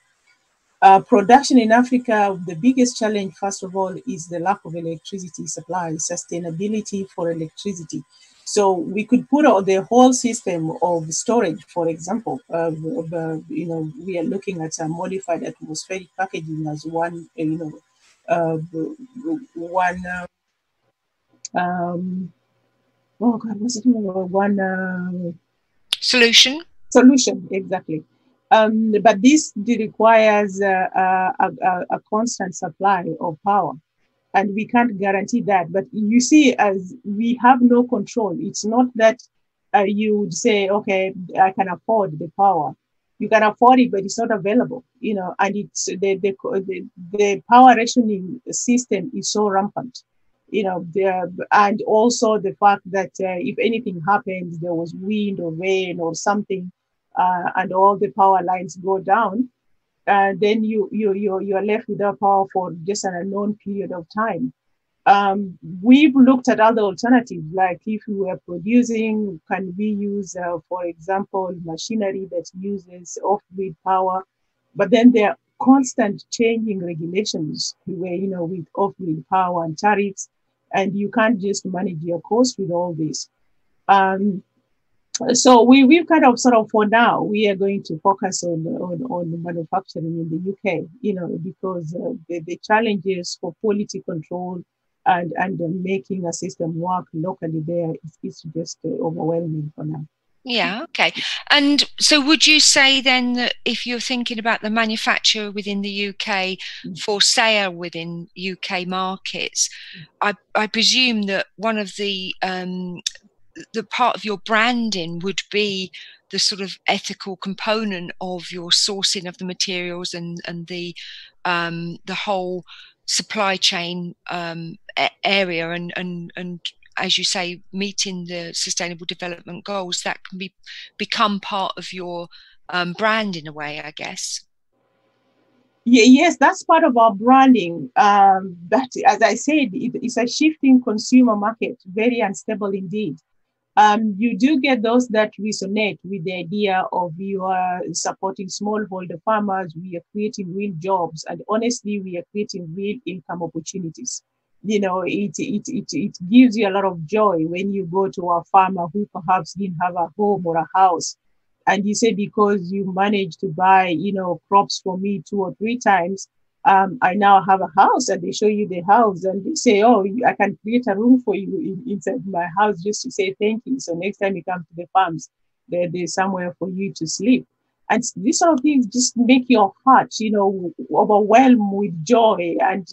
Production in Africa, the biggest challenge, first of all, is the lack of electricity supply, sustainability for electricity. So we could put out the whole system of storage, for example. We are looking at modified atmospheric packaging as one, solution. Solution, exactly. But this requires a constant supply of power, and we can't guarantee that. But you see, as we have no control, it's not that you would say, okay, I can afford the power. You can afford it, but it's not available, and it's the power rationing system is so rampant, and also the fact that if anything happens, there was wind or rain or something, and all the power lines go down, then you're left without power for just an unknown period of time. We've looked at other alternatives, like if we were producing, can we use, for example, machinery that uses off-grid power? But then there are constant changing regulations where, with off-grid power and tariffs, and you can't just manage your cost with all this. So we've kind of sort of, for now, we are going to focus on manufacturing in the UK, because the challenges for quality control and making a system work locally there is just overwhelming for now. Yeah, okay. And so would you say then that if you're thinking about the manufacture within the UK for sale within UK markets, I presume that one of the part of your branding would be the sort of ethical component of your sourcing of the materials and the whole supply chain area and as you say, meeting the sustainable development goals, that can become part of your brand in a way, I guess. Yeah, yes, that's part of our branding. But as I said, it's a shifting consumer market, very unstable indeed. You do get those that resonate with the idea of you are supporting smallholder farmers, we are creating real jobs, and honestly, we are creating real income opportunities. It gives you a lot of joy when you go to a farmer who perhaps didn't have a home or a house, and you say, because you managed to buy, crops for me 2 or 3 times, I now have a house, and they show you the house and they say, oh, I can create a room for you inside my house just to say thank you. So next time you come to the farms, there's somewhere for you to sleep. And these sort of things just make your heart, overwhelmed with joy and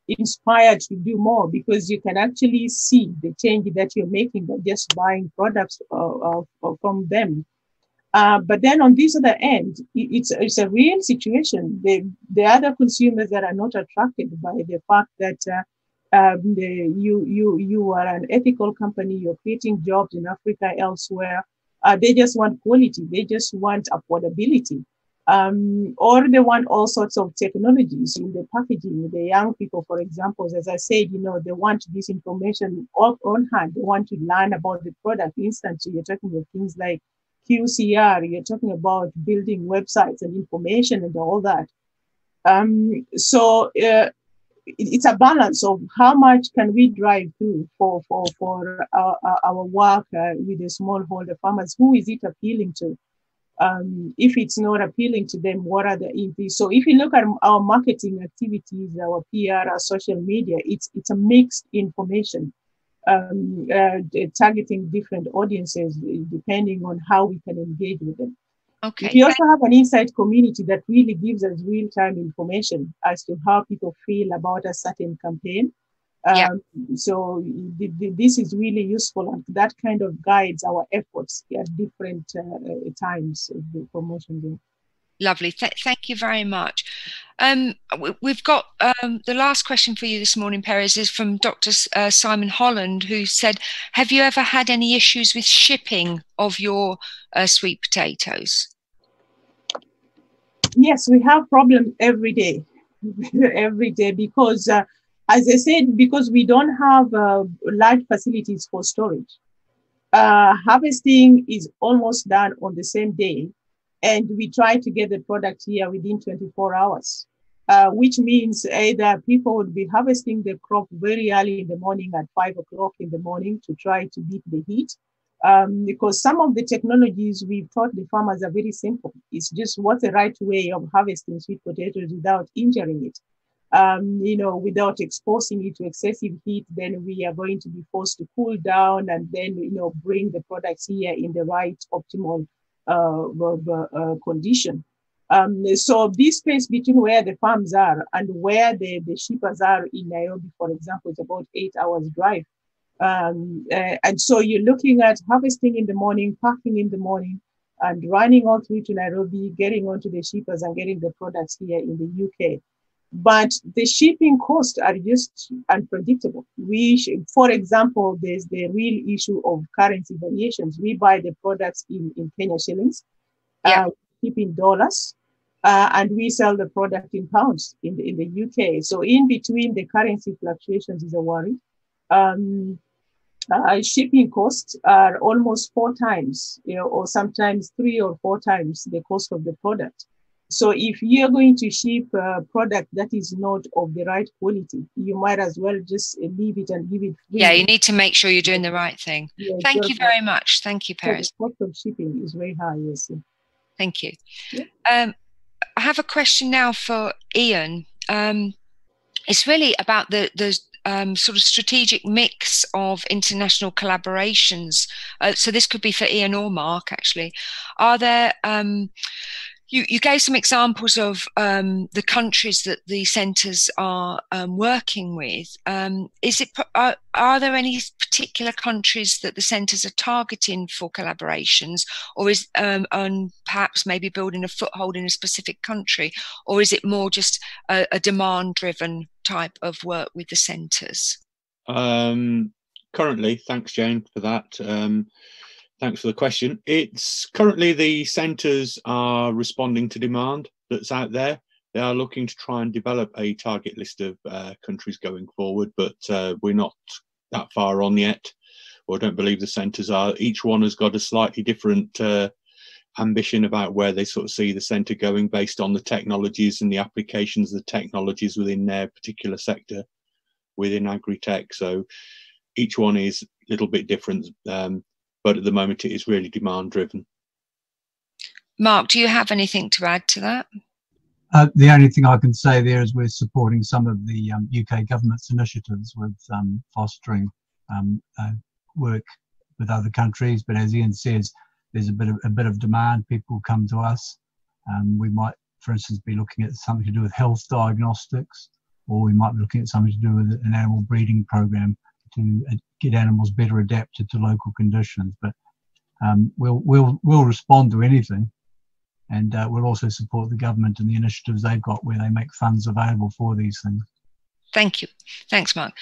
inspired to do more, because you can actually see the change that you're making by just buying products from them. But then on this other end, it's a real situation. The other consumers that are not attracted by the fact that you are an ethical company, you're creating jobs in Africa, elsewhere. They just want quality. They just want affordability. Or they want all sorts of technologies in the packaging. The young people, for example, as I said, they want this information on hand. They want to learn about the product instantly. You're talking about things like QCR, you're talking about building websites and information and all that. So it's a balance of how much can we drive through for our work with the smallholder farmers. Who is it appealing to? If it's not appealing to them, what are the impacts? So if you look at our marketing activities, our PR, our social media, it's a mixed information, targeting different audiences depending on how we can engage with them. Okay. We also have an insight community that really gives us real-time information as to how people feel about a certain campaign. So this is really useful, and that kind of guides our efforts at different times of the promotion. Lovely. Thank you very much. We've got the last question for you this morning, Perez, is from Dr. Simon Holland, who said, have you ever had any issues with shipping of your sweet potatoes? Yes, we have problems every day, because as I said, because we don't have large facilities for storage. Harvesting is almost done on the same day, and we try to get the product here within 24 hours, which means either people would be harvesting the crop very early in the morning at 5 o'clock in the morning to try to beat the heat. Because some of the technologies we've taught the farmers are very simple. It's just what's the right way of harvesting sweet potatoes without injuring it. Without exposing it to excessive heat, then we are going to be forced to cool down and then, bring the products here in the right optimal condition. So this space between where the farms are and where the shippers are in Nairobi, for example, is about 8 hours drive. And so you're looking at harvesting in the morning, packing in the morning, and running all through to Nairobi, getting onto the shippers and getting the products here in the UK. But the shipping costs are just unpredictable. For example, there's the real issue of currency variations. We buy the products in Kenya shillings, ship in dollars, and we sell the product in pounds in the UK. So in between, the currency fluctuations is a worry. Shipping costs are almost 4 times, or sometimes 3 or 4 times the cost of the product. So if you're going to ship a product that is not of the right quality, you might as well just leave it and give it free. Yeah, you need to make sure you're doing the right thing. Yeah, thank you very much. Thank you, Perez. So the cost of shipping is very high, yes. Thank you. Yeah. I have a question now for Ian. It's really about the sort of strategic mix of international collaborations. So this could be for Ian or Mark, actually. Are there, you gave some examples of the countries that the centres are working with. Are there any particular countries that the centres are targeting for collaborations, or is perhaps maybe building a foothold in a specific country, or is it more just a demand-driven type of work with the centres? Currently, thanks Jane for that. Thanks for the question. It's currently the centres are responding to demand that's out there. They are looking to try and develop a target list of countries going forward, but we're not that far on yet, or I don't believe the centres are. Each one has got a slightly different ambition about where they sort of see the centre going based on the technologies and the applications of the technologies within their particular sector within agri-tech. So each one is a little bit different. But at the moment, it is really demand-driven. Mark, do you have anything to add to that? The only thing I can say there is we're supporting some of the UK government's initiatives with fostering work with other countries. But as Ian says, there's a bit of demand. People come to us. We might, for instance, be looking at something to do with health diagnostics, or we might be looking at something to do with an animal breeding program to get animals better adapted to local conditions. But we'll respond to anything, and we'll also support the government and the initiatives they've got where they make funds available for these things. Thank you. Thanks, Mark.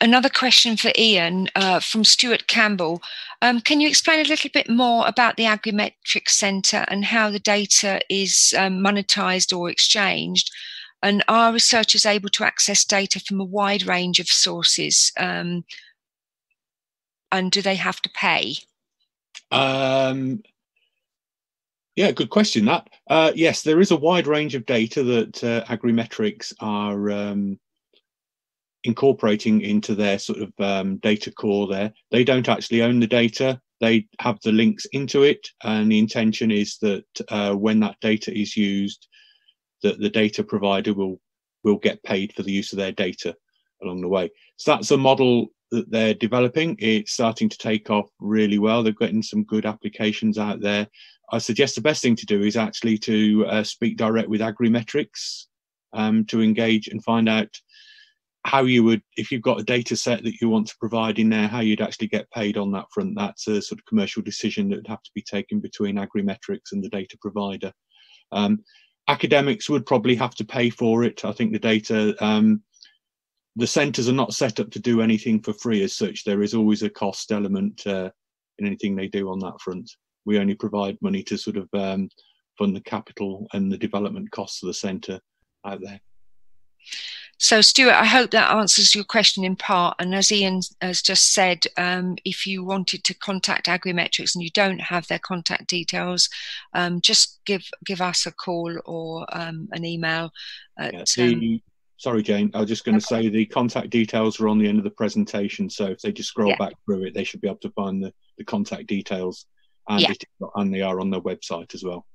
Another question for Ian from Stuart Campbell. Can you explain a little bit more about the Agrimetrics Centre and how the data is monetised or exchanged? And are researchers able to access data from a wide range of sources? And do they have to pay? Yeah, good question, that. Yes, there is a wide range of data that Agrimetrics are incorporating into their sort of data core there. They don't actually own the data. They have the links into it, and the intention is that when that data is used, that the data provider will get paid for the use of their data along the way. So that's a model that they're developing. It's starting to take off really well. They're getting some good applications out there. I suggest the best thing to do is actually to speak direct with Agrimetrics to engage and find out how you would, if you've got a data set that you want to provide in there, how you'd actually get paid on that front. That's a sort of commercial decision that would have to be taken between Agrimetrics and the data provider. Academics would probably have to pay for it. I think the data, the centres are not set up to do anything for free as such. There is always a cost element in anything they do on that front. We only provide money to sort of fund the capital and the development costs of the centre out there. So, Stuart, I hope that answers your question in part. And as Ian has just said, if you wanted to contact Agrimetrics and you don't have their contact details, just give us a call or an email. Sorry, Jane, I was just going to say the contact details are on the end of the presentation. So if they just scroll back through it, they should be able to find the contact details, and, and they are on their website as well.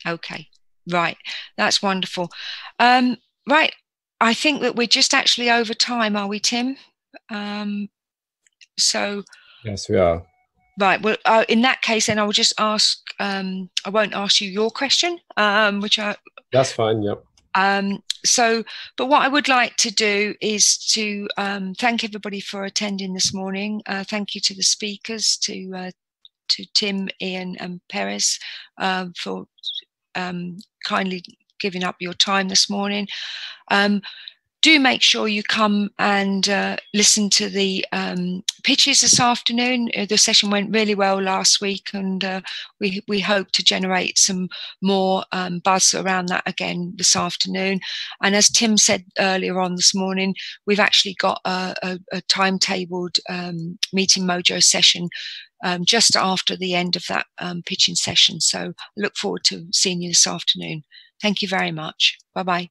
Okay, right. That's wonderful. Right. I think that we're just actually over time, are we, Tim? So yes, we are. Right. Well, in that case, then I will just ask. I won't ask you your question, which I. That's fine. Yep. But what I would like to do is to thank everybody for attending this morning. Thank you to the speakers, to Tim, Ian, and Perez for kindly giving up your time this morning. Do make sure you come and listen to the pitches this afternoon. The session went really well last week, and we hope to generate some more buzz around that again this afternoon. And as Tim said earlier on this morning, we've actually got a timetabled Meeting Mojo session just after the end of that pitching session. So I look forward to seeing you this afternoon. Thank you very much. Bye-bye.